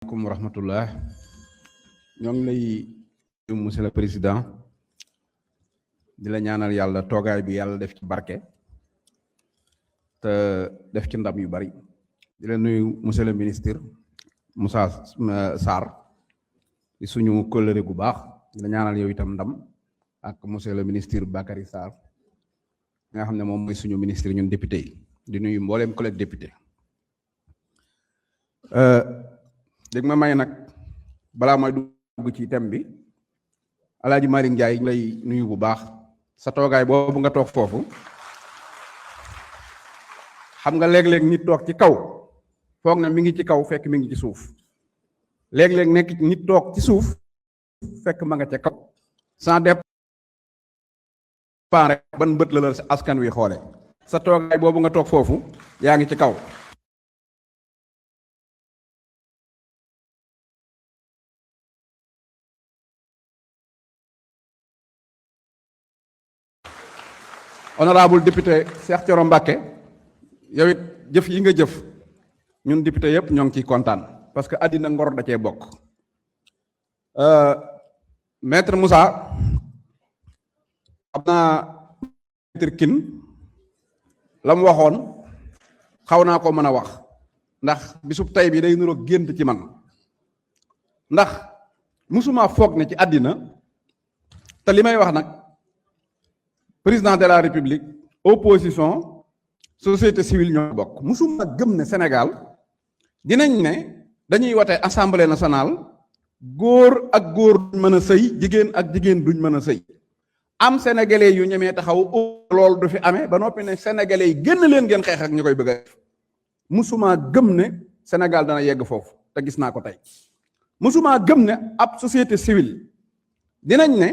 Assalamualaikum warahmatullah. Ñoo ngi lay monsieur le président di la ñaanal yàlla toogaay bi yàlla def ci barke te def ci ndam yu bari. Di la nuyu monsieur le ministre Moussa Sarr di suñu kóllëre gu baax di la ñaanal yow itam ndam ak monsieur le ministre Bakary Sarr nga xam ne moom mooy suñu ministre ñun député yi di nuyu mbooleem collègue député. Dégg ma may nag balaa may dugg ci thème bi Alaaji Malick Ndiaye ñu lay nuyu bu baax sa toogaay boobu nga toog foofu xam nga léeg-léeg nit toog ci kaw foog na mi ngi ci kaw fekk mi ngi ci suuf léeg-léeg nekk nit toog ci suuf fekk ma nga ca kaw sans dépend rek ban bët la la askan wi xoole sa toogaay boobu nga toog foofu yaa ngi ci kaw. Honorable député Cheikh Thioro Mbacké yow it jëf yi nga jëf ñun député yëpp ñoo ngi ciy kontaan parce que àddina ngor da cee bokk. Maître Moussa xam naa maître Kin la mu waxoon xaw naa ko mën a wax ndax bisub tey bi day nuroo gént ci man ndax musuma foog ne ci àddina te li may wax nag président de la république opposition société civile ñoo bokk musuma gëm ne Sénégal dinañ ne dañuy wote assemblée nationale góor ak góor duñ mën a sëy jigéen ak jigéen duñ mën a sëy am sénégalais yu ñemee taxaw loolu du fi amee ba noppi ne sénégalais yi génn leen ngeen xeex ak ñu koy bëgg a def musuma gëm ne Sénégal dana yegg foofu te gis naa ko tey musuma gëm ne ab société civile dinañ ne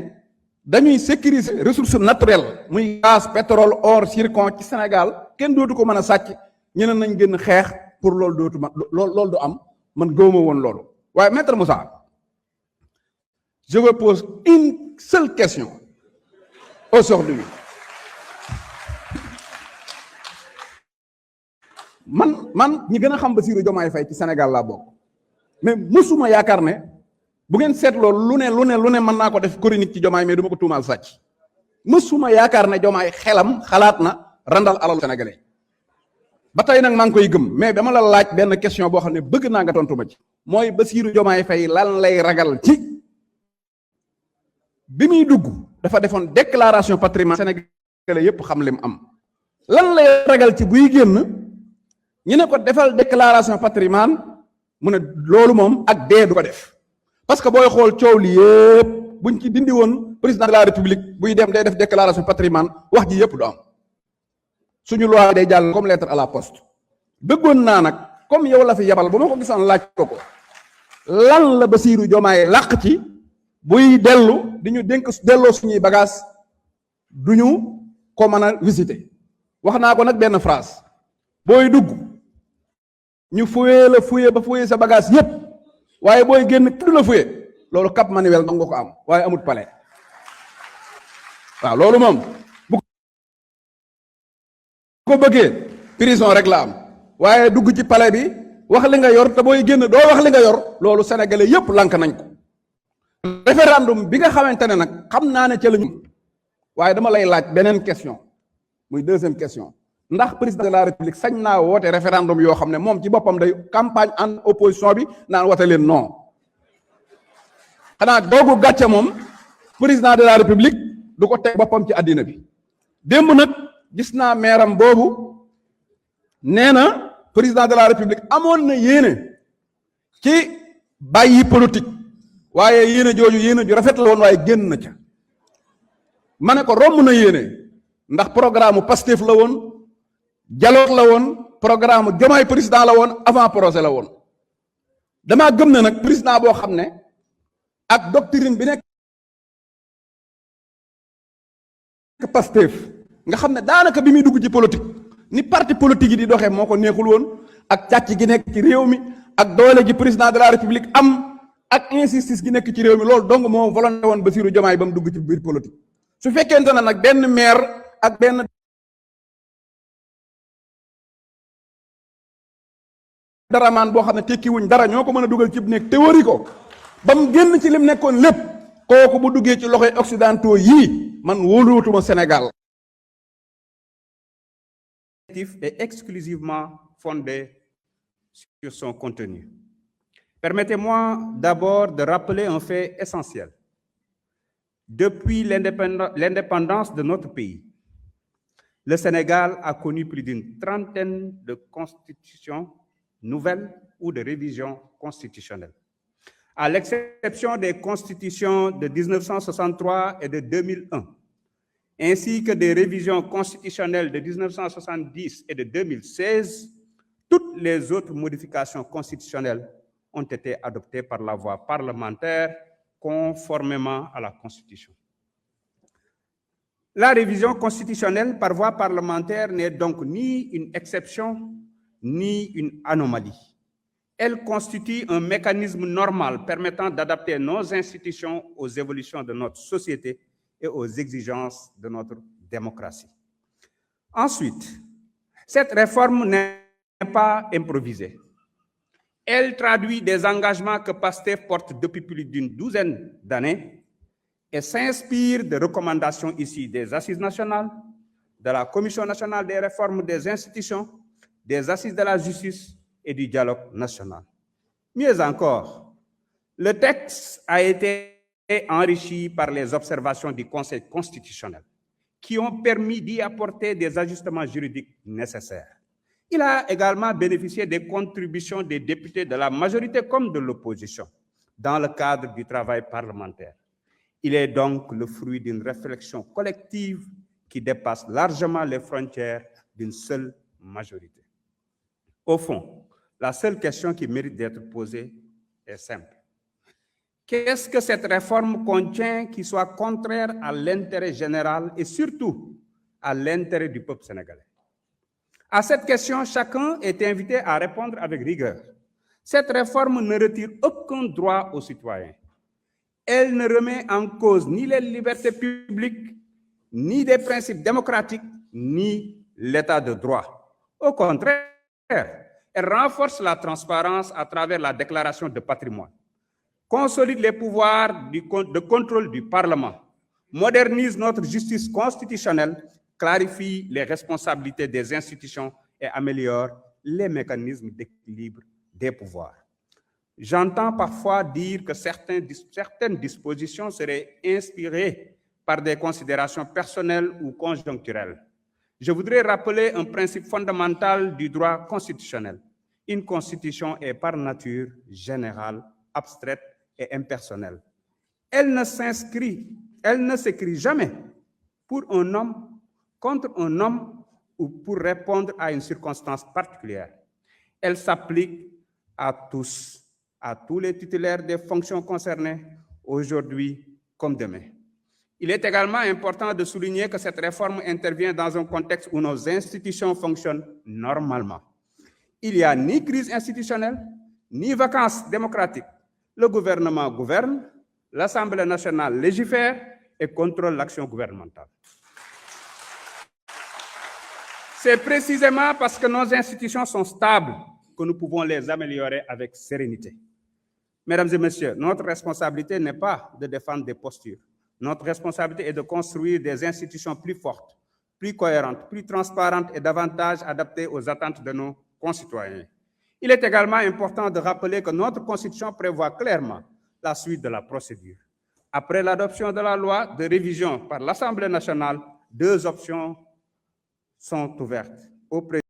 dañuy sécuriser ressources naturelles muy gaz pétrole or zircon ci Sénégal kenn dootu ko mën a sàcc ñeneen nañ gën xeex pour loolu dootu ma loolu du am man gëwuma woon loolu. waaye maître Moussa je vous pose une seule question aujourd'hui man ñi gën a xam Bassirou Diomaye Faye ci Sénégal laa bokk mais mësuma yaakaar ne bu ngeen seetloo lu ne mën naa ko def chronique ci Diomaye mais du ma ko tuumaal sàcc mësuma yaakaar ne Diomaye xelam xalaat na randal alalu sénégalais ba tey nag maa ngi koy gëm mais dama la laaj benn question boo xam ne bëgg naa nga tontu ma ci mooy Bassirou Diomaye Faye lan lay ragal ci bi muy dugg dafa defoon déclaration patrimoine sénégalais yépp xam lim am lan lay ragal ci buy génn ñu ne ko defal déclaration patrimoine mu ne loolu moom ak dee du ko def parce que booy xool coow li yëpp buñ ci dindi woon président de la république buy dem day def déclaration patrimoine wax ji yëpp du am suñu loi day jàll comme lettre à la poste. bëggoon naa nag comme yow la fi yabal bu ma ko gisoon laaj ko lan la Bassirou Diomaye làq ci buy dellu di ñu dénk delloo suñuy bagage du ñu ko mën a visiter. wax naa ko nag benn phrase booy dugg ñu fuyee la fuyee ba fuyee sa bagage yëpp. waaye booy génn du la fuye loolu Cap Manuel dong nga ko am waaye amut palais waaw loolu moom bu ko bëggee prison rek la am waaye dugg ci palais bi wax li nga yor te booy génn doo wax li nga yor loolu sénégalais yépp lank nañ ko. référendum bi nga xamante ne nag xam naa ne ca la ñu waaye dama lay laaj beneen question muy deuxième question ndax président de la république sañ naa woote référendum yoo xam ne moom ci boppam day campagne en opposition bi naan wote leen non xanaa doogu gàcce moom président de la république du ko teg boppam ci àddina bi. démb nag gis naa meeram boobu nee na président de la république amoon na yéene ci bàyyi politique waaye yéene jooju yéene ju rafet la woon waaye génn na ca ma ne ko romb na yéene ndax programme Pastef la woon. dialogue la woon programme Diomaye président la woon avant projet la woon damaa gëm ne nag président boo xam ne ak doctrine bi nekk Pastef nga xam ne daanaka bi muy dugg ci politique ni parti politique yi di doxee moo ko neexul woon ak càcc gi nekk ci réew mi ak doole gi président de la république am ak injustice gi nekk ci réew mi loolu dong moo volonté woon Bassirou Diomaye ba mu dugg ci biir politique su fekkente ne nag benn maire ak benn dara maan boo xam ne tekki wuñ dara ñoo ko mën a dugal ci nekk théorie ko ba mu génn ci lim nekkoon lépp kooku bu duggee ci loxoy occidentaux yii man wóoluwutuma Sénégal. Est exclusivement fondé sur son contenu. Permettez-moi d'abord de rappeler un fait essentiel. Depuis l'indépendance de notre pays, le Sénégal a connu plus d'une trentaine de constitutions nouvelles ou de révisions constitutionnelles. À l'exception des constitutions de 1963 et de 2001, ainsi que des révisions constitutionnelles de 1970 et de 2016, toutes les autres modifications constitutionnelles ont été adoptées par la voie parlementaire conformément à la Constitution. La révision constitutionnelle par voie parlementaire n'est donc ni une exception ni une anomalie. Elle constitue un mécanisme normal permettant d'adapter nos institutions aux évolutions de notre société et aux exigences de notre démocratie. Ensuite, cette réforme n'est pas improvisée. Elle traduit des engagements que PASTEF porte depuis plus d'une douzaine d'années et s'inspire de recommandations issues des Assises nationales, de la Commission nationale des réformes des institutions, des Assises de la justice et du dialogue national. Mieux encore, le texte a été enrichi par les observations du Conseil constitutionnel qui ont permis d'y apporter des ajustements juridiques nécessaires. Il a également bénéficié des contributions des députés de la majorité comme de l'opposition dans le cadre du travail parlementaire. Il est donc le fruit d'une réflexion collective qui dépasse largement les frontières d'une seule majorité. Au fond, la seule question qui mérite d'être posée est simple. Qu'est-ce que cette réforme contient qui soit contraire à l'intérêt général et surtout à l'intérêt du peuple sénégalais? À cette question, chacun est invité à répondre avec rigueur. Cette réforme ne retire aucun droit aux citoyens. Elle ne remet en cause ni les libertés publiques, ni des principes démocratiques, ni l'état de droit. Au contraire, elle renforce la transparence à travers la déclaration de patrimoine, consolide les pouvoirs de contrôle du Parlement, modernise notre justice constitutionnelle, clarifie les responsabilités des institutions et améliore les mécanismes d'équilibre des pouvoirs. J'entends parfois dire que certaines dispositions seraient inspirées par des considérations personnelles ou conjoncturelles. Je voudrais rappeler un principe fondamental du droit constitutionnel. Une constitution est par nature générale, abstraite et impersonnelle. Elle ne s'écrit jamais pour un homme, contre un homme ou pour répondre à une circonstance particulière. Elle s'applique à tous les titulaires des fonctions concernées, aujourd'hui comme demain. Il est également important de souligner que cette réforme intervient dans un contexte où nos institutions fonctionnent normalement. Il n'y a ni crise institutionnelle, ni vacances démocratiques. Le gouvernement gouverne, l'Assemblée nationale légifère et contrôle l'action gouvernementale. C'est précisément parce que nos institutions sont stables que nous pouvons les améliorer avec sérénité. Mesdames et messieurs, notre responsabilité n'est pas de défendre des postures. Notre responsabilité est de construire des institutions plus fortes, plus cohérentes, plus transparentes et davantage adaptées aux attentes de nos concitoyens. Il est également important de rappeler que notre Constitution prévoit clairement la suite de la procédure. Après l'adoption de la loi de révision par l'Assemblée nationale, deux options sont ouvertes au président